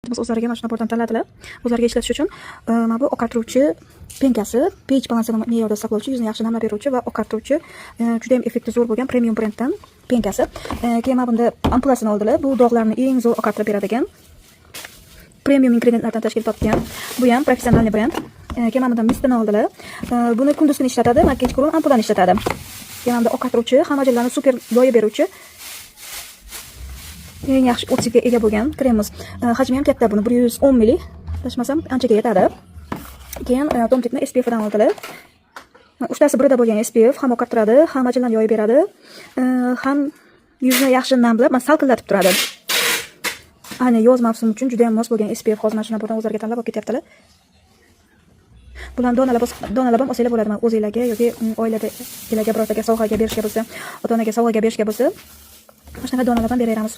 O'zlariga mana shu nabordan tanladilar. O'zlariga ishlatish uchun mana bu oqartiruvchi penkasi, pH balansini me'yorda saqlovchi, yuzni yaxshi namlab beruvchi va oqartiruvchi juda ham effekti zo'r bo'lgan premium brenddan penkasi. Keyin mana bunda ampulasini oldilar. Bu dog'larni eng zo'r oqartirib beradigan premium ingrediyentlardan tashkil topgan. Bu ham professional brend. Keyin mana bundan mistini oldilar. Buni kunduz kuni ishlatadi, mana kechqurun ampulani ishlatadi. Keyin mana bunda oqartiruvchi, hamma joylarni super yoyib beruvchi eng yaxshi opsiyaga ega bo'lgan kremimiz. Hajmi ham katta, buni 110 ml. Tashmasam anchaga yetadi. Keyin Tomtikni SPF dan oldilar. 3tasi birida bo'lgan SPF ham oqartiradi, ham ajinlarni yoyib beradi, ham yuzni yaxshi namlab, salqinlatib turadi. Ayni yoz mavsumi uchun juda ham mos bo'lgan SPF hozir mana shuni buradan o'zlariga tanlab olib ketyaptilar. Bularni donalab ham olsanglar bo'ladi. O'zingizlarga yoki oiladagilarga birortaga sovg'aga berishga bo'lsa, ota-onaga sovg'aga berishga bo'lsa, mana shunaqa donalab ham beraveramiz.